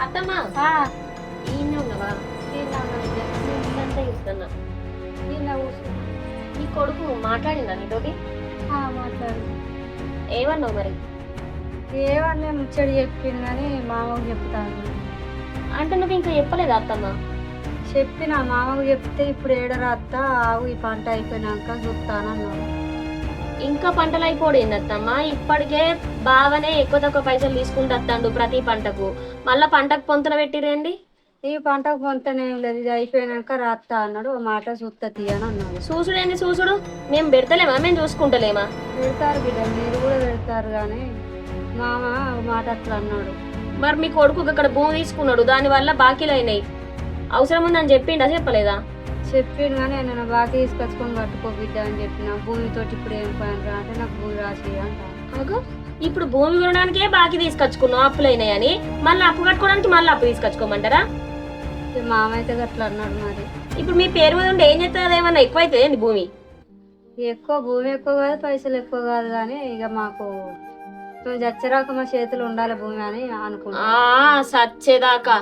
అత్తమ్మా ఈయన ఉన్నవా ఇల్లంతా ఇస్తున్నా నీ కొడుకు మాట్లాడిందా నీతోటి మాట్లాడు. ఏమన్నావు మరి? ఏమన్నా ముచ్చడి చెప్పింది కానీ మామకు చెప్తాను అంటే నువ్వు ఇంకా చెప్పలేదా అత్తమ్మా? చెప్పిన మామకు చెప్తే ఇప్పుడు ఏడరాత్తా ఆవు ఈ పంట అయిపోయినాక చూస్తానన్నాడు. ఇంకా పంటలు అయిపోయింది అత్తమ్మా. ఇప్పటికే బాగానే ఎక్కువ తక్కువ పైసలు తీసుకుంటూ వస్తాడు ప్రతి పంటకు. మళ్ళా పంటకు పొంతన పెట్టిరేండి? ఈ పంటకు పొంతనేం లేదు, ఇది అయిపోయినాక రాత్తా అన్నాడు. ఓ మాట చూస్తా తీయని అన్నాడు. చూసుడేంది చూసుడు? మేము పెడతలేమా? మేము చూసుకుంటలేమా? పెడతారు బిడ్డ, మీరు కూడా పెడతారు కానీ మామ ఓ మాట అట్లా అన్నాడు. మరి మీ కొడుకు అక్కడ భూమి తీసుకున్నాడు, దాని వల్ల బాకీలు అయినాయి. అవసరం ఉందని చెప్పిండా చెప్పలేదా? చెప్పిండు కానీ నేను బాకీ తీసుకొచ్చుకొని కట్టుకో బిడ్డ అని చెప్పిన. భూమితో ఇప్పుడు ఏం పని రా అంటే నాకు భూమి రాసి అంటాను. ఇప్పుడు భూమి కొనడానికే బాకీ తీసుకొచ్చుకున్నావు అప్పులైనాయని, మళ్ళీ అప్పు కట్టుకోవడానికి మళ్ళీ అప్పు తీసుకొచ్చుకోమంటారా? మామ అయితే అట్లా అన్నాడు. మరి ఇప్పుడు మీ పేరు మీద ఉండి ఏం చేస్తుంది? ఏమన్నా ఎక్కువ అవుతుంది భూమి? ఎక్కువ భూమి ఎక్కువ కాదు, పైసలు ఎక్కువ కాదు కానీ ఇక మాకు చచ్చరాక మా చేతులు ఉండాలి భూమి అని అనుకున్నా. సచ్చేదాకా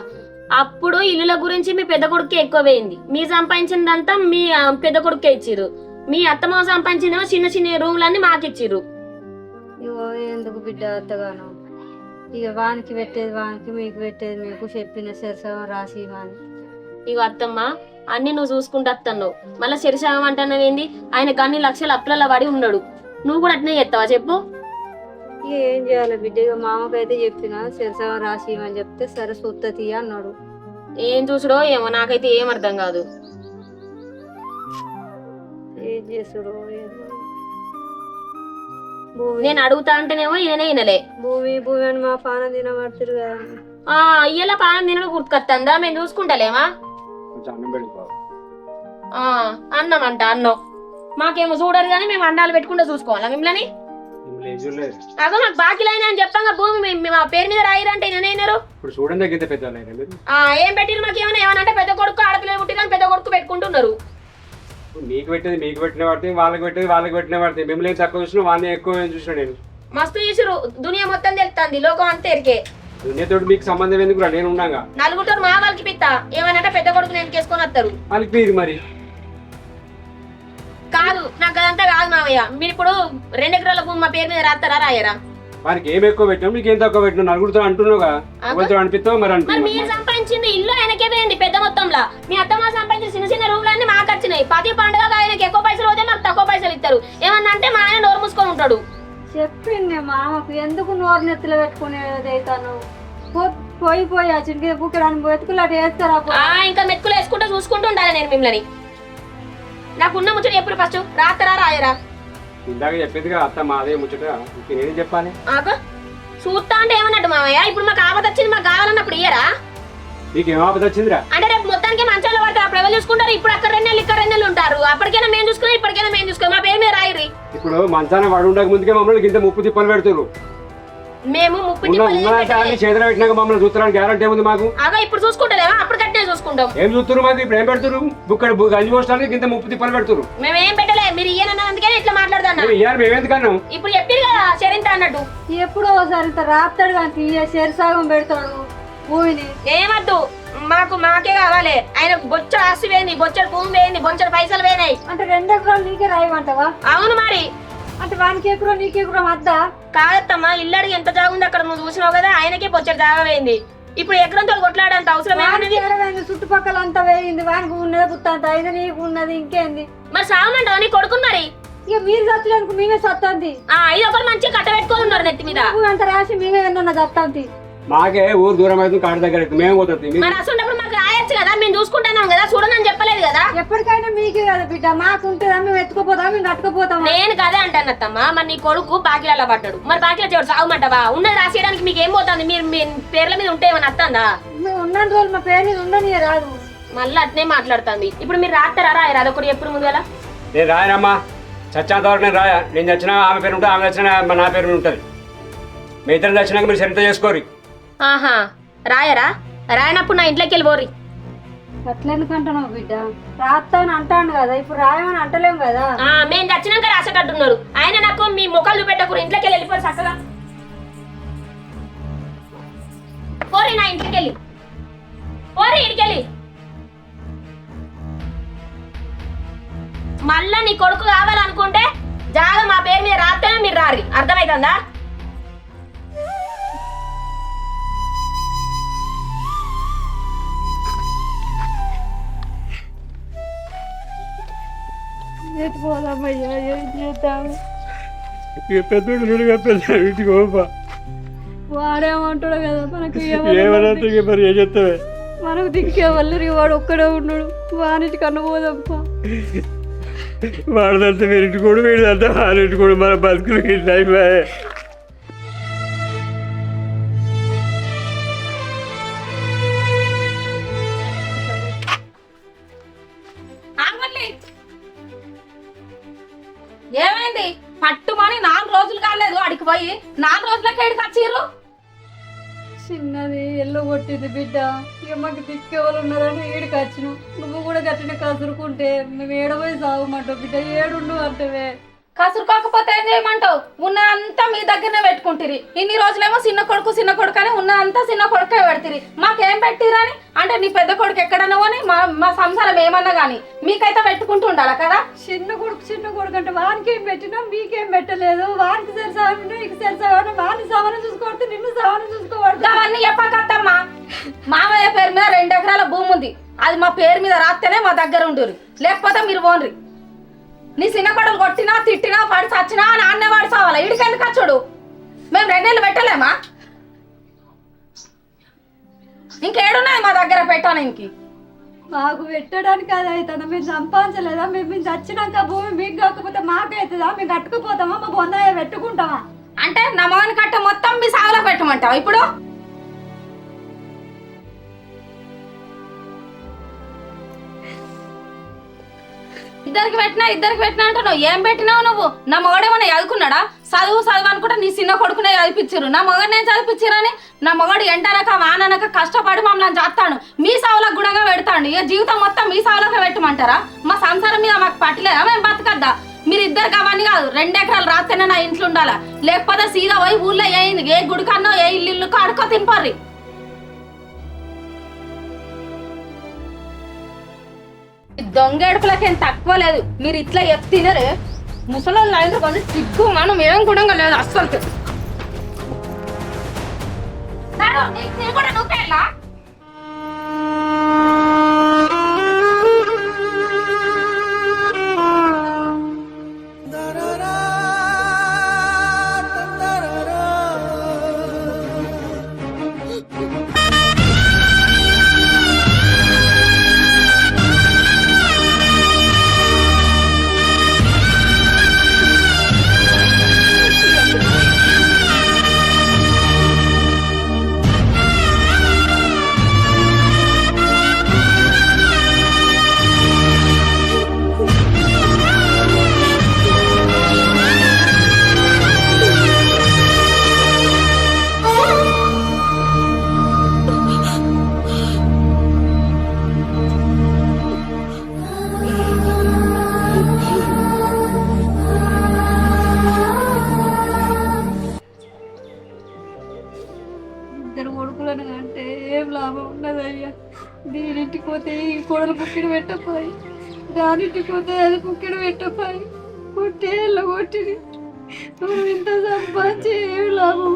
అప్పుడు ఇల్లుల గురించి మీ పెద్ద కొడుకు ఎక్కువ పోయింది. మీ సంపాదించిందంతా మీ పెద్ద కొడుకే ఇచ్చిర్రు. మీ అత్తమ్మ సంపాదించిందేమో చిన్న చిన్న రూమ్లన్నీ మాకిచ్చిర్రు. ఇగో ఎందుకు బిడ్డ అంతగానో? ఇక వానికి పెట్టేది వానికి, మీకు పెట్టేది మీకు, చెప్పిన శిరసవం రాసి వాని. ఇగో అత్తమ్మ అన్ని నువ్వు చూసుకుంటూ వస్తున్నావు, మళ్ళీ శరిసాగం అంటున్నావేంది? ఆయనకు అన్ని లక్షల అప్పులలో పడి ఉన్నాడు, నువ్వు కూడా అట్నే చేస్తావా చెప్పు? ఇక ఏం చేయాలి బిడ్డ? ఇక మామకైతే చెప్పిన శిరసవం రాసి అని చెప్తే సరే సుత్తతి అన్నాడు. ఏం చూసుడో ఏమో, నాకైతే ఏం అర్థం కాదు. ఏం చేసుడో ఏమో. నేను అడుగుతా అంటేనేమో ఈయననే వినలే. భూమి భూమి అని మా పానం తినబడుతురు కదా. ఇయ్యలా పానం తినడు గుర్తుకొస్తుందా? మేము చూసుకుంటలేమా? అన్నమంట అన్నం మాకేమో చూడరు కానీ మేము అన్నాలు పెట్టుకుంటూ చూసుకోవాలా మిమ్మల్ని? అదో నాకు బాకీలైనా అని చెప్పంగా భూమి మా పేరు మీద రాయిరంటే నేనైనారు. ఏం పెట్టిరు మాకేమైనా? ఏమన్నా అంటే పెద్ద కొడుకు ఆడపిల్లలు పుట్టి కానీ పెద్ద కొడుకు పెట్టుకుంటున్నారు. మీకు పెట్టేది మీకు పెట్టిన పడితే, వాళ్ళకి పెట్టేది వాళ్ళకి పెట్టిన పడితే, మిమ్మల్ని తక్కువ చూసిన వాళ్ళని ఎక్కువ చూసిన. నేను మస్తు చూసిరు, దునియా మొత్తం తెలుస్తుంది, లోకం అంతా ఎరికే. దునియాతో మీకు సంబంధం ఎందుకు? నేను ఉన్నాగా. నలుగురు మా వాళ్ళకి పిత్తా ఏమనంటే పెద్ద కొడుకు నేను కేసుకొని వస్తారు. వాళ్ళకి మీరు మరి కాదు, నాకు అదంతా కాదు మావయ్య. మీరు ఇప్పుడు 2 ఎకరాల భూమి మా పేరు మీద రాస్తారా రాయరా? వారికి ఏం ఎక్కువ పెట్టాం, మీకు ఏం తక్కువ పెట్టినా? నలుగురితో అంటున్నావుగా, ఎవరితో అనిపిస్తావు మరి మరి మీరు సంపాదించింది ఇల్లు ఆయనకే పోయింది పెద్ద మొత్తంలో. మీ అత్తమ్మ సంపాదించిన చిన్న చిన్న రూమ్లన్నీ మాకు వచ్చినాయి. ప్రతి పండుగ ఆయనకి ఎక్కువ పైసలు పోతే మాకు తక్కువ పైసలు ఇస్తారు. ఏమన్నా అంటే మా ఆయన నోరు మూసుకొని ఉంటాడు. చెప్పింది మామకు, ఎందుకు నోరు నెత్తిలో పెట్టుకునేదైతాను? పోయి పోయి ఆ చిన్న బుక్కడానికి వెతుకులు అటు వేస్తారా? ఇంకా మెతుకులు వేసుకుంటూ చూసుకుంటూ ఉండాలి నేను మిమ్మల్ని. నాకున్న ముచ్చట ఎప్పుడు ఫస్ట్ రాస్తారా రాయరా? ఇందాక చెప్పేదిగా అత్త మాదే ముచ్చట, నేనేం చెప్పాలి? చూస్తా అంటే ఏమన్నట్టు మామయ్య? ఇప్పుడు మాకు ఆపద వచ్చింది, మాకు కావాలన్నప్పుడు ఇయ్యరా? నీకు ఏం ఆపద వచ్చిందిరా? అంటే రేపు మొత్తానికి మంచాలు పడతారు, అప్పుడు ఎవరు చూసుకుంటారు? ఇప్పుడు అక్కడ 2 నెలలు ఇక్కడ 2 నెలలు ఉంటారు. అప్పటికైనా మేము చూసుకున్నాం, ఇప్పటికైనా మేము చూసుకో. మా పేరు మీద రాయిరి. ఇప్పుడు మంచాన వాడు ఉండక ముందుకే మమ్మల్ని ఇంత ముప్పు తిప్పలు పెడుతున్నారు. మేము 30 చేతులు పెట్టినాక మమ్మల్ని చూస్తున్నాను గ్యారంటీ ఏముంది మాకు? ఇప్పుడు చూసుకుంటలేమా? అప్పుడు కట్టే చూసుకుంటాం. ఏం చూస్తున్నారు మాకు? ఇప్పుడు ఏం పెడుతున్నారు? బుక్కడ గంజి పోసడానికి ఇంత ముప్పు తిప్పలు పెడుతున్నారు. మేము ఏం పెట్టలే, మీరు ఇయ్యనన్నందుకే ఇట్లా మాట్లాడతాను. ఇయ్యాలి మేమెందుకన్నాం? ఇప్పుడు చెప్పారు కదా చరింత అన్నట్టు. ఎప్పుడో ఒకసారి ఇంత రాస్తాడు కానీ శరిసాగం పెడతాడు భూమిని. ఏమద్దు, మాకే కావాలి. ఆయన బొచ్చడు ఆస్తి పోయింది, బొచ్చడు భూమి పోయింది, బొచ్చడు పైసలు పోయినాయి. అంటే 2 ఎకరాలు నీకే రాయమంటావా? అవును మరి. అంటే వానికి ఎకరం నీకు ఎకరం అద్దా? కాదత్తమ్మా, ఇల్లు అడిగి ఎంత జాగా ఉంది అక్కడ నువ్వు చూసినావు కదా. ఆయనకే బొచ్చడు జాగా పోయింది. ఇప్పుడు ఎకరంతో కొట్లాడంత అవసరం ఏమన్నది? చుట్టుపక్కల అంతా వేయింది, వానికి ఉన్నది పుత్తంత అయినా నీకు ఉన్నది ఇంకేంది? మరి సాగమంటావు నీ కొడుకుని మరి? ఇక మీరు చచ్చడానికి మేమే సత్తంది. ఇది ఒకరు మంచిగా కట్టబెట్టుకొని ఉన్నారు నెత్తి మీద. అంత రాసి మేమే ఎన్న చత్తంది. మాకే ఊరు దూరం అవుతుంది, కాడి దగ్గర మేము పోతుంది. మరి అసలు మాకు రాయొచ్చు కదా, మేము చూసుకుంటున్నాం కదా. చూడనని చెప్పలేదు కదా. ఎప్పటికైనా మీకే కదా బిడ్డ, మాకు ఉంటుందా? మేము ఎత్తుకుపోతాం, మేము కట్టుకుపోతాం. నేను కదే అంటానత్తమ్మా. మరి నీ కొడుకు బాకీలలో పడ్డాడు, మరి బాకీలో చెడు సాగమంటావా? ఉన్నది రాసేయడానికి మీకు ఏం పోతుంది? మీరు మీ పేర్ల మీద ఉంటే ఏమన్నా అత్తందా? ఉన్న రోజులు మా పేరు మీద ఉండని రాదు. మళ్ళీ అట్నే మాట్లాడుతుంది. ఇప్పుడు మీరు రాస్తారా రాయరా? అదొకటి ఎప్పుడు ముందు కదా. నేను రాయనమ్మా, చచ్చేంత వరకు నేను రాయా. నేను చచ్చినా ఆమె పేరు ఉంటుంది, ఆమె చచ్చినా నా పేరు మీద ఉంటుంది. మీ ఇద్దరు చచ్చినాక మీరు సరిగ్గా చేసుకోరు. రాయరా? రాయనప్పుడు నా ఇంట్లోకి వెళ్ళి పోరి. అట్లెందుకంటున్నావు బిడ్డ? రాస్తాను అంటాను కదా, ఇప్పుడు రాయమని అంటలేము కదా. మేము చచ్చినాక రాసేటట్టున్నారు. ఆయన నాకు మీ ముఖాలు చూపెట్టకూరు, ఇంట్లోకి వెళ్ళి వెళ్ళిపోరు చక్కగా పోరి. నా ఇంట్లోకి వెళ్ళి పోరి ఇడికెళ్ళి. మళ్ళా నీ కొడుకు కావాలనుకుంటే జాగా మా పేరు మీద రాస్తేనే మీరు రారి, అర్థమవుతుందా? ఎటు పోదామయ్యా, ఏం చేద్దాము? ఇక పెద్దోడు పెద్ద ఇంటికి పోపా. వాడేమంటాడు కదా మనకు ఏమన్నా మరి ఏం చెప్తావే? మనకు దిక్కే వల్ల వాడు ఒక్కడే ఉన్నాడు. వానికి కన్ను పోదప్పా. వాడదంతా వీరింటి కూడా వీడిదంతా వారింటి కూడా మన బతుకులు ఇట్లా అయిపోయాయి. ఏమైంది? పట్టుమని 4 రోజులు కాలేదు అడికి పోయి 4 రోజులకి ఏడికి వచ్చిర్రు? చిన్నది ఎల్లు కొట్టింది బిడ్డ. ఇక మాకు దిక్కేవాళ్ళు ఉన్నారని ఏడికి వచ్చిన. నువ్వు కూడా గట్టిన కసురుకుంటే మేము ఏడపోయి సాగుమంటావు బిడ్డ. ఏడుండు అంటవే. కసురుకోకపోతే ఏం చేయమంటావు? ఉన్నదంతా మీ దగ్గరనే పెట్టుకుంటారు. ఇన్ని రోజులేమో చిన్న కొడుకు అని ఉన్నదంతా చిన్న కొడుకే పెడతారు. మాకేం పెట్టిరని అంటే నీ పెద్ద కొడుకు ఎక్కడన్నా అని మా సంసారం ఏమన్నా కానీ మీకైతే పెట్టుకుంటూ ఉండాలి కదా. చిన్న కొడుకు అంటే వానికి ఏం పెట్టినా మీకేం పెట్టలేదు. వానికి సరిసాగు నీకు సరిసాగు. వాడిని సవరణ చూసుకోవద్దు, నిన్ను సవరణ చూసుకోవద్దు. అవన్నీ చెప్పకత్తమ్మా. మామయ్య పేరు మీద 2 ఎకరాల భూమి ఉంది. అది మా పేరు మీద రాస్తేనే మా దగ్గర ఉండురు, లేకపోతే మీరు పోన్రి. నీ చిన్న కొడుకు కొట్టినా తిట్టినా పడి చచ్చినా నాన్నే వాడు సావాలా? ఇడికెందుకు వచ్చాడు? మేము 2 నెలలు పెట్టలేమా? ఇంకేడున్నాయి మా దగ్గర పెట్టడానికి? మాకు పెట్టడానికి అది అవుతుందా? మేము సంపాదించలేదా? మేము చచ్చినాక భూమి మీకు కాకపోతే మాకైతుందా? మేము కట్టుకుపోతామా? మా బొందాయ పెట్టుకుంటామా? అంటే నా మగని కట్ట మొత్తం మీ సాగులో పెట్టమంటావా ఇప్పుడు? ఇద్దరికి పెట్టినా అంటున్నావు. ఏం పెట్టినావు నువ్వు? నా మొగడేమన్నా చదువుకున్నాడా? చదువు అనుకుంటే నీ చిన్న కొడుకునే చదివించారు. నా మొగడినే చదివించారని నా మొగడు ఎండనక వాననక కష్టపడి మమ్మల్ని చేస్తాడు. మీ సావులకు గుణంగా పెడతాడు. ఇక జీవితం మొత్తం మీ సావులకే పెట్టమంటారా? మా సంసారం మీద మాకు పట్టలేదా? మేము బతకద్దా? మీరు ఇద్దరికి అవన్నీ కాదు, 2 ఎకరాలు రాస్తేనే నా ఇంట్లో ఉండాలా, లేకపోతే సీదా పోయి ఊళ్ళో ఏ గుడికన్నో ఏ ఇల్లు ఆడుకో తినిపోర్రి. దొంగేడుపులకేం తక్కువ లేదు. మీరు ఇట్లా తినరే ముసలోళ్ళు అయిన కొంచెం సిగ్గు మనం ఏం కూడా లేదు అస్సలు. కూడా నువ్వేలా దీనింటికి పోతే ఈ కూడలు కుక్కిడి పెట్టపోయి, దానింటికి పోతే అది కుక్కిడి పెట్టపోయి, కొట్టేళ్ళ కొట్టిని నువ్వు ఇంత సంపాదించి ఏమి లాభం?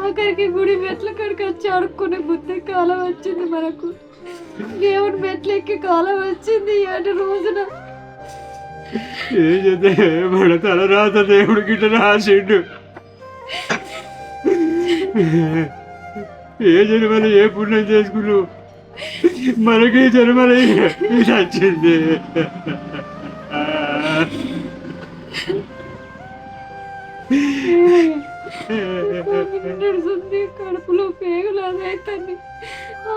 ఆఖరికి గుడి మెట్ల కాడికి వచ్చి అడుక్కునే బుద్ధి కాలం వచ్చింది మనకు. దేవుడి మెట్లెక్కి కాలం వచ్చింది అటు రోజున. ఏం చేస్తే మన తల రాత దేవుడు గిట్ట రాసిండు. ఏ జన్మలో ఏ పుణ్యం చేసుకున్నావు, మనకి జన్మలో వచ్చింది. నడుస్తుంది, కడుపులో పేగులు అదైతుంది,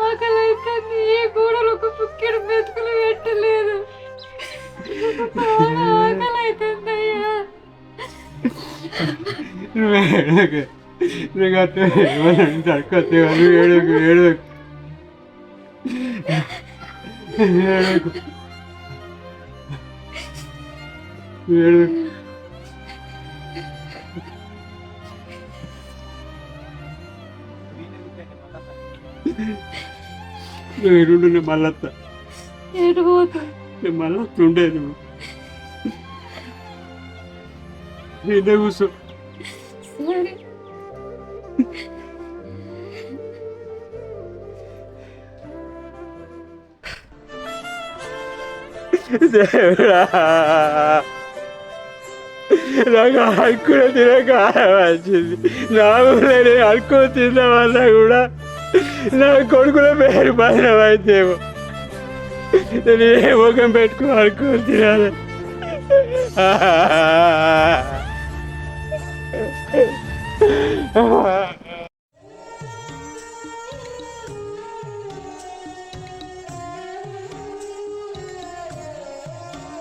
ఆకలి అవుతుంది. ఏ గోడలు ఒక పుక్కిడు మెతుకులు పెట్టలేదు. ఆకలి అవుతుంది అయ్యా. తక్కువ ఏడుకు ఏడుకు ఏడుకు ఏడుకు నువ్వు ఇరుండు, నేను మళ్ళొత్తా. ఎటు పోతుంది? నేను మళ్ళొస్తుండే నువ్వు నేనే కూర్చో. సరే. దేవుడా, నాకు అడుక్కునే తినక వచ్చింది. నా ఊళ్ళో నేను అడుక్కొని తిన్న వల్ల కూడా నా కొడుకుల పేరు బదనం అయితేమో. నేను ఏ ముఖం పెట్టుకుని అడుక్కొని తినాలి.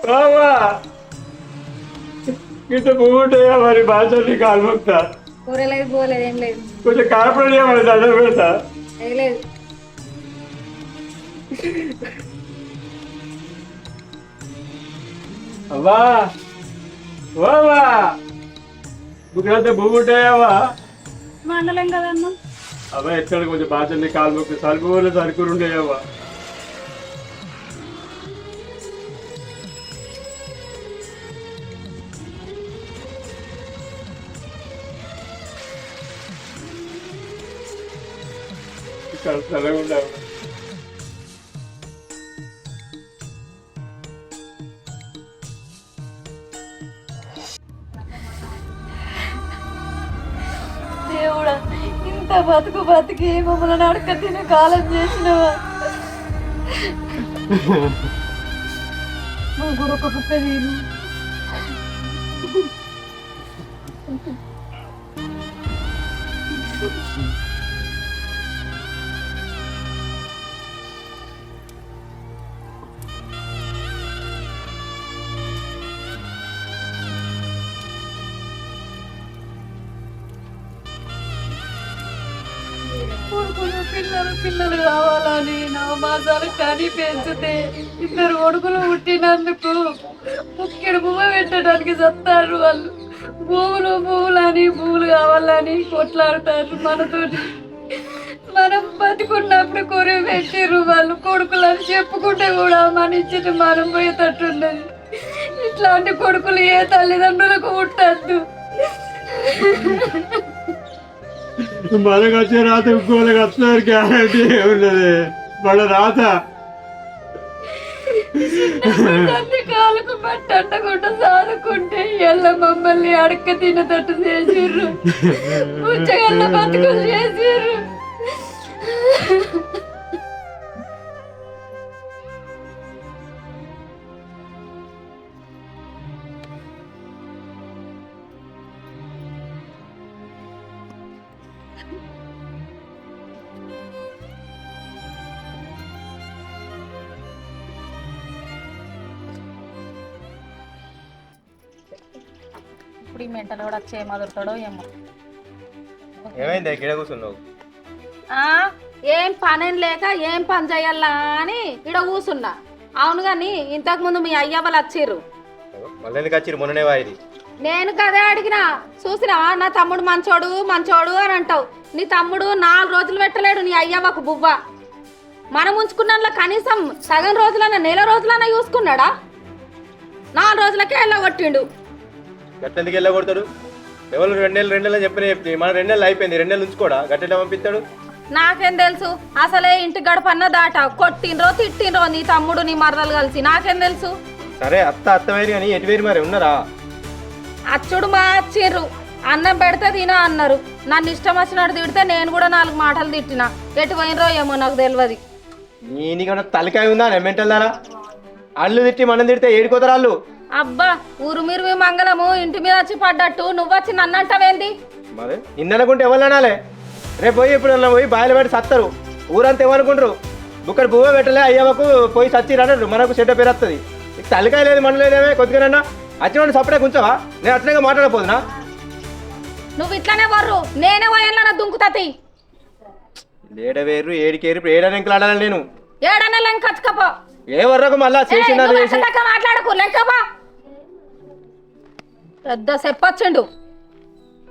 బావా, ఇంత పువ్వు ఉంటాయా మరి బాగా కాలుముక్తా? కూరలేదు పోలేదు ఏం లేదు. కొంచెం కారపడి మరి దండం పెడతా. ఏం లేదు. అవ్వా వావా, బుక్కంతా పువ్వు ఉంటాయావా? మండలం కదన్నా. అవ్వ ఎక్కడ కొంచెం బాగా కాలుముక్త సరుకు సరుకులు ఉండేవా? ఇక్కడ చల్లగా ఉండవు. దేవుడా, ఇంత బతుకు బతికి మమ్మల్ని అడక తిని కాలం చేసినవా? మా కూడా ఒక కుక్క తీరు. కొడుకులు పిల్లలు పిల్లలు కావాలని నవమాసాలు కని పెంచితే ఇద్దరు కొడుకులు పుట్టినందుకు ముక్కెడు పువ్వు పెట్టడానికి సత్తారు వాళ్ళు. పువ్వులని పువ్వులు కావాలని కొట్లాడతారు మనతోటి. మనం బతుకున్నప్పుడు కొరివి పెట్టిర్రు వాళ్ళు. కొడుకులని చెప్పుకుంటే కూడా మన ఇచ్చిన మనం పోయేటట్టున్నది. ఇట్లాంటి కొడుకులు ఏ తల్లిదండ్రులకు పుట్టద్దు. మనకు వచ్చే రాత ఇంకోళ్ళకి వచ్చినారు గ్యారంటీ ఉన్నది. మన రాత కాలకు పట్టకుండా సాదుకుంటే ఎల్ల మమ్మల్ని అడక్క తినటట్టు చేసిర్రు. పుచ్చగల్ల బతుకులు చేసిర్రు. ఇప్పుడు ఈ మెంటలు కూడా వచ్చే మొదలుతాడో ఏమో. ఏమైంది ఇక్కడ కూర్చున్నావు? ఏం పనేం లేక ఏం పని చేయాలా అని ఇక్కడ కూర్చున్నా. అవును కానీ ఇంతకు ముందు మీ అయ్య వాళ్ళు వచ్చిర్రు. మళ్ళీ ఎందుకు వచ్చిర్రు? మొన్ననే వాయిది. నేను కదే అడిగినా. చూసినావా నా తమ్ముడు మంచోడు మంచోడు అని అంటావు. నీ తమ్ముడు 4 రోజులు పెట్టలేడు నీ అయ్యవ్వకు బువ్వ. మనం ఉంచుకున్న కనీసం సగం రోజులన్నా నెల రోజులన్నా చూసుకున్నాడా? 4 రోజులకే వెళ్ళగొట్టిండు. గట్టెందుకు వెళ్ళగొడతాడు? ఎవరు 2 నెలలు చెప్పి మన 2 నెలలు అయిపోయింది. 2 నెలలు ఉంచుకోడా? గట్టెంత పంపిస్తాడు? నాకేం తెలుసు? అసలే ఇంటి గడపన్న దాట కొట్టిండ్రో తిట్టిండ్రో నీ తమ్ముడు నీ మరదలు కలిసి. నాకేం తెలుసు? సరే అత్త వేరు కానీ ఎటు వేరు మరి ఉన్నారా? అచ్చుడు మా అచ్చిర్రు. అన్నం పెడితే తినా అన్నారు. నన్ను ఇష్టం వచ్చినట్టు తిడితే నేను కూడా 4 మాటలు తిట్టినా. ఎటు పోయినరో ఏమో నాకు తెలియదు. నీకన్నా తలకాయ ఉందా? మెంటల్దారా? అల్లు తిట్టి మనం తిడితే ఏడుకోతారు వాళ్ళు. అబ్బా ఊరుమిరు మంగళము ఇంటి మీద వచ్చి పడ్డట్టు నువ్వొచ్చి నన్ను అంటావేంది? మరి నిన్ననుకుంటే ఎవరు అనాలే? రేపు పోయి ఇప్పుడు పోయి బాయిలు పెట్టి సత్తరు. ఊరంతా ఏమనుకుంటారు? బుక్కడు పువ్వు పెట్టలే అయ్యవకు పోయి సచ్చిరన్నారు. మనకు చెడ్డ పేరు వస్తుంది. తలకాయ లేదు మన లేదేమే కొద్దిగానన్నా వచ్చిన సపరేట్ ఉంచవా? నేను అట్లనే మాట్లాడపోదునా? నువ్వు ఇట్లానే వర్రు నేనే పోయాను దుంకుతాతి. లేడ వేరు ఏడికేరు ఇప్పుడు ఏడానికి ఆడాలని నేను ఏడనే లెంకచ్చుకపో. ఏ వర్రకు మళ్ళా చేసిన మాట్లాడకు లెంకపా. పెద్ద చెప్పొచ్చిండు.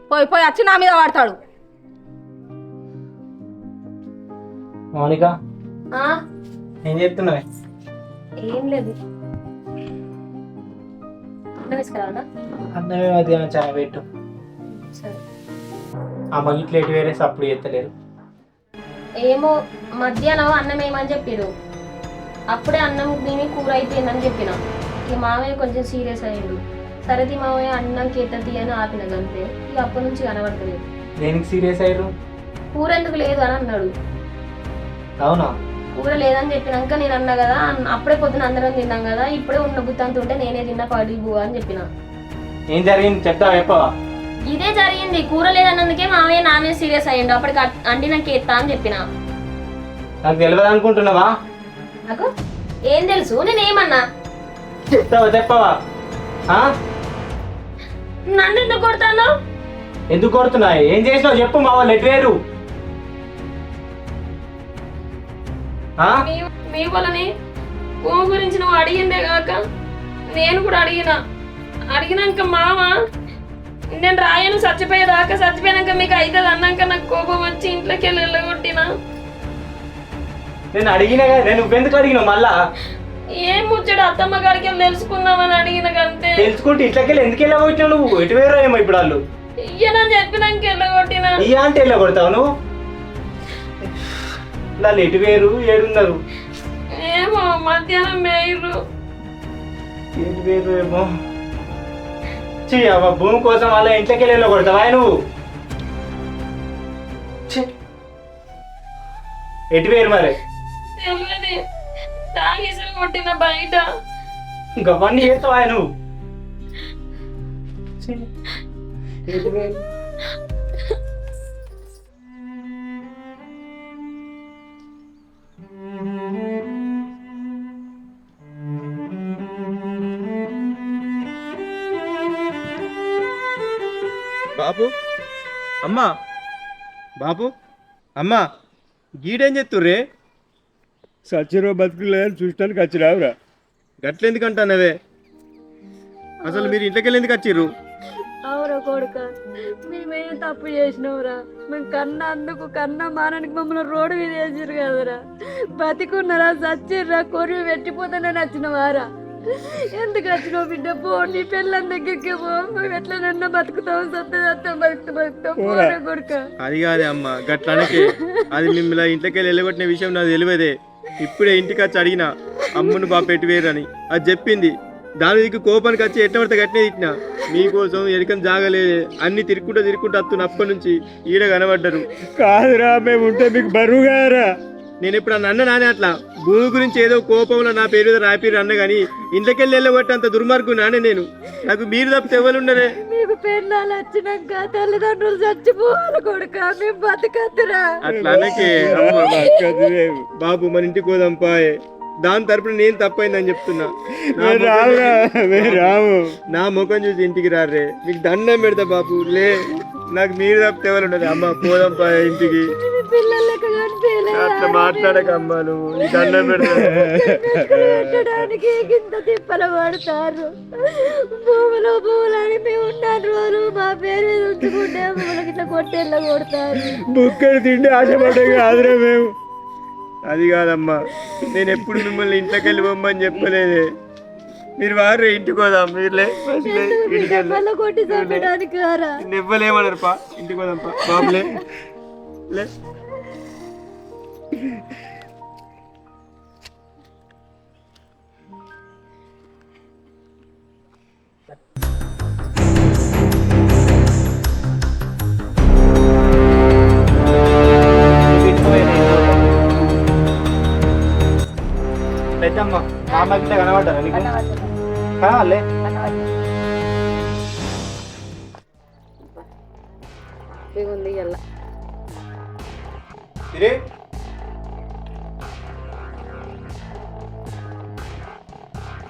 పోయి పోయి వచ్చి నా మీద వాడతాడు. మౌనిక ఏం చెప్తున్నావు? ఏం లేదు. అన్నం వేసుకురావనా? అన్నమే మధ్యాహ్నం చాలా పెట్టు. సరే. అమ్మ ఇట్లా ఎటు వేరే సప్పుడు ఎత్తలేరు. ఏమో మధ్యాహ్నం అన్నం ఏమని చెప్పారు, అప్పుడే అన్నం దీని కూర అయిపోయిందని చెప్పిన. ఇక మామయ్య కొంచెం సీరియస్ అయ్యాడు. సరేది మామయ్య అన్నం కేతది అని ఆపిన గంతే. ఇక అప్పటి నుంచి కనబడతలేదు. దేనికి సీరియస్ అయ్యారు? కూర ఎందుకు లేదు అని అన్నాడు. అవునా? కూర లేదని చెప్పినాక నేను అన్నా కదా, అప్పుడే పొద్దున అందరం తిన్నాం కదా, ఇప్పుడే ఉన్న గుత్తంత ఉంటే నేనే తిన్నా పడి బువ్వ అని చెప్పిన. ఏం జరిగింది చెప్తావా? చెప్పవా? ఇదే జరిగింది. కూర లేదన్నందుకే మామయ్య నా మీద సీరియస్ అయ్యిండు. అప్పటికి అండి నాకు ఎత్తా అని చెప్పిన. నాకు తెలియదు అనుకుంటున్నావా? నాకు ఏం తెలుసు? నేనేమన్నా? చెప్తావా? చెప్పవా? నన్ను ఎందుకు కొడతాను? ఎందుకు కొడుతున్నాయి? ఏం చేసినావు చెప్పు. మా వాళ్ళు ఎటు వేరు? మీ వాళ్ళని భూమి గురించి నువ్వు అడిగిందే కాక నేను కూడా అడిగినాక మామ నేను రాయను చచ్చిపోయేదాకా, చచ్చిపోయినాక మీకు అవుతుంది అన్నాక నాకు కోపం వచ్చి ఇంట్లోకి వెళ్ళి వెళ్ళగొట్టినా. నేను అడిగినా కదా, నేను నువ్వెందుకు అడిగినావు మళ్ళా? ఏం ముచ్చడు అత్తమ్మ గారికి వెళ్ళి తెలుసుకుందామని అడిగిన కంటే. తెలుసుకుంటే ఇట్లకి వెళ్ళి ఎందుకు వెళ్ళగొట్టినావు నువ్వు? ఎటు వేరు ఏమో ఇప్పుడు వాళ్ళు ఇయ్యనని చెప్పినాక వెళ్ళగొట్టినా. ఇయ్య అంటే వెళ్ళగొడతావు నువ్వు? వాళ్ళు ఎటు వేరు ఏడున్నారు? ఏమో మధ్యాహ్నం మేయరు. ఎటు వేరు ఏమో. అవ్వ భూమి కోసం వాళ్ళ ఇంట్లోకి వెళ్ళి వెళ్ళగొడతావా నువ్వు? ఎటు వేరు మరి? తెలియదు, తాగేసరి కొట్టిన బయట. ఇంకా అవన్నీ చేస్తావా నువ్వు? ఎటు వేరు? బాబు అమ్మా, బాబు అమ్మా, గీడేం చెప్తుర్రే? సచ్చిరో బతుకులేదని చూడటానికి వచ్చిరావురా. గట్లెందుకంటానవే? అసలు మీరు ఇంట్లోకి వెళ్ళి ఎందుకు వచ్చిర్రు? అవురా కొడుక, మేమేం తప్పు చేసినావురా? మేము కన్నా మానానికి మమ్మల్ని రోడ్డు మీద వేసిర్రు కదరా. బతికున్నారా చచ్చిర్రా? కొరివి పెట్టిపోతానే నచ్చినవారా? ఎందుకు వచ్చినావు బిడ్డ? పో, నీ పిల్లల దగ్గరికి పో. మేము ఎట్లనన్నా బతుకుతాం, బతుకుతాం పోరా కొడుక. అది కాదే అమ్మ, గట్లనకే. అది మిమ్మల్ని ఇంట్లోకి వెళ్ళి వెళ్ళగొట్టిన విషయం నాకు తెలియదే. ఇప్పుడే ఇంటికి వచ్చి అడిగిన అమ్మును బాబు పెట్టి వేరని. అది చెప్పింది. దాని దిక్కు కోపానికి వచ్చి ఎట్ట పడితే గట్టినే తిట్టినా. మీకోసం ఎరికం జాగలేదే. అన్ని తిరుక్కుంటూ వస్తున్న అప్పటి నుంచి ఈడ కనబడ్డారు. కాదురా, మేము ఉంటే మీకు బరువుగారా. నేను ఇప్పుడు అన్న నానే అట్లా భూమి గురించి ఏదో కోపంలో నా పేరు మీద రాపిరు అన్న కానీ ఇంట్లోకి వెళ్ళి వెళ్ళగొట్టేంత దుర్మార్గు నానే నేను. నాకు మీరు తప్పితే ఎవరు ఉండరే? మీకు పెళ్ళాలు వచ్చినాక తల్లిదండ్రులు చచ్చిపోవాలి కొడుక, మేము బతకద్దురా. అట్లా అనకే బాబు, మన ఇంటికి పోదాంపా. దాని తరపున నేను తప్పైందని చెప్తున్నా. రాము, నా ముఖం చూసి ఇంటికి రారే. మీకు దండం పెడతా బాబు. లే, నాకు మీరు తప్పితే ఎవరు ఉండదు. అమ్మ పోదాంపా ఇంటికి. అట్లా మాట్లాడక అమ్మా, నువ్వు నీ దండం పెట్టడానికి ఇంత తిప్పల పడతారు. భూములని మేము ఉన్న రోజులు మా పేరు మీద ఉంచుకుంటే మమ్మల్ని ఇట్లా కొట్టేళ్ళ కొడతారు. బుక్కడు తిండి ఆశపడ్డా కాదురా మేము. అది కాదమ్మా, నేను ఎప్పుడు మిమ్మల్ని ఇంట్లోకి వెళ్ళి పొమ్మని చెప్పలేదే. మీరు వారే ఇంటికి పోదాం. మీరులే కొట్టి చంపడానికి ఇవ్వలేమన్నారు పా. ఇంటికి పోదాంపా బాబులే. లే పెద్దమ్మ మామ గిట్ల కనబడ్డారా నీకు? కావాలే ఉంది ఇలా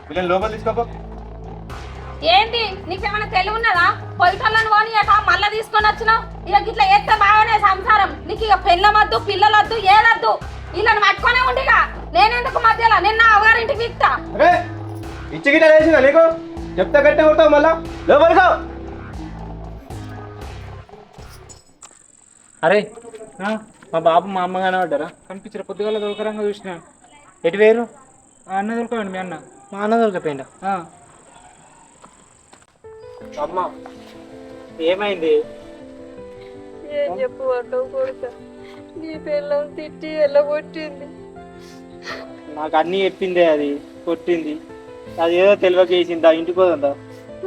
వీళ్ళని లోపల తీసుకోపో. ఏంటి నీకేమైనా తెలివి ఉన్నదా? పొలిటోళ్ళని పోనీయక మళ్ళా తీసుకొని వచ్చినావు. ఇక ఇట్లా ఎత్తే బాగానే సంసారం. నీకు ఇక పెళ్ళమద్దు, పిల్లలొద్దు, ఏదద్దు. వీళ్ళని పట్టుకొనే ఉండిగా. నేనెందుకు మధ్యలో? నిన్న అవగారింటికి విక్తా. ఇచ్చి గిట్ట వేసిందా నీకు? చెప్తా కట్టే కొడతావు మళ్ళా. లోపలికో. అరే మా బాబు మా అమ్మ కనబడ్డారా? కనిపించారు. పొద్దుగాల దొరకరంగా చూసిన. ఎటు వేరు అన్న దొరకండి మీ అన్న మా అన్న దొరికిపోయిందా అమ్మ ఏమైంది ఏం చెప్పు అంటావు కొడుక నీ పిల్లం తిట్టి ఎల్లగొట్టింది. నాకు అన్నీ చెప్పిందే, అది కొట్టింది, అది ఏదో తెలియక వేసిందా, ఇంటికి పోదా,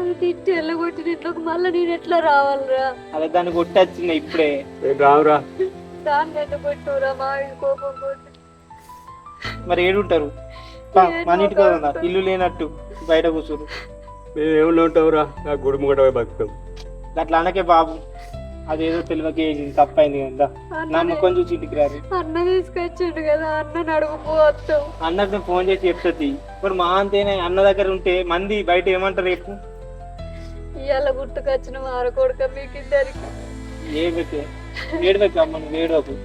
అది తిట్టి ఎల్లగొట్టింది. ఇంట్లోకి మళ్ళీ నేను ఎట్లా రావాలిరా? అదే దాన్ని కొట్టొచ్చింది ఇప్పుడే. రావురా దాన్ని ఎందుకు కొట్టురా? మా ఇంటి కోపం కొట్టి మరి ఏడుంటారు? మన ఇంటికి పోదా, ఇల్లు లేనట్టు బయట కూర్చోరు. మేము ఏమన్నా ఉంటావురా, నా గుడి ముంగట పోయి బతుకుతాం. అట్లా అనకే బాబు, అదేదో తెలియక వేసింది, తప్పైంది కదా. నా ముఖం చూసి ఇంటికి రారు. అన్న తీసుకొచ్చిండు కదా, అన్నని అడుగుపోతాం. అన్నకు నేను ఫోన్ చేసి చెప్తుంది. ఇప్పుడు మా అంతేనే అన్న దగ్గర ఉంటే మంది బయట ఏమంటారు రేపు? ఇవాళ గుర్తుకొచ్చిన వార కొడుక మీకు ఇద్దరికి. ఏమైతే ఏడవకు అమ్మ, నువ్వు ఏడవకు.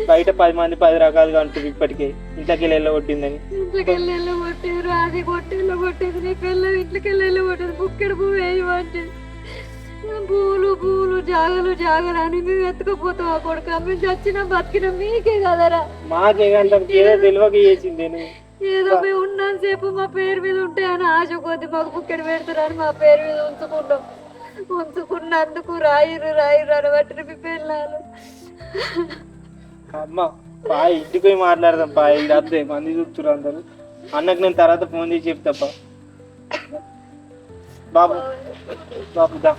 బయట 10 మంది 10 రకాలుగా ఉంటుంది ఇప్పటికే, ఇంట్లోకి వెళ్ళి కొట్టిందని. ఇంట్లోకి వెళ్ళి కొట్టిరు, అది కొట్టిల్లు కొట్టింది. నీ పిల్ల ఇంట్లోకి వెళ్ళి కొట్టింది. బుక్కెడు పువ్వు వేయమంటే పూలు పూలు జాగలు జాగలు అని మేము ఎత్తుకపోతాం. ఆ కొడుక మేము చచ్చినా బతికినా మీకే కదరా. మాకే గంటకి ఏదో తెలియక చేసింది. ఏదో మేము ఉన్నంత సేపు మా పేరు మీద ఉంటే అని ఆశ కొద్ది మాకు బుక్కెడు పెడతారని మా పేరు మీద ఉంచుకుంటాం. ఉంచుకున్నందుకు రాయిరు రాయిరు అని బట్టి మీ పిల్లలు. అమ్మ పాయ ఇంటికి పోయి మాట్లాడదాం. పాయ ఇది అద్దే మంది చూస్తున్నారు అందరు. అన్నకు నేను తర్వాత ఫోన్ చేసి చెప్తాప్ప. బాబు బాబు దా,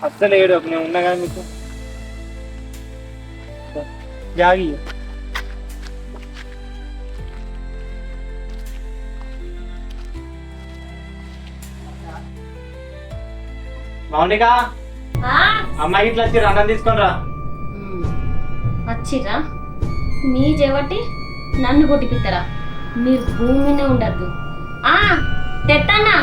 అస్సలు ఏడోకు, నేను ఉన్నా కదా మీకు. జాగి మౌనిక, అమ్మాయి ఇట్లా వచ్చి అన్నం తీసుకొని రా. వచ్చిరా మీ చెవటి నన్ను కొట్టిపిస్తారా? మీరు భూమినే ఉండద్దు. తెత్తన్నా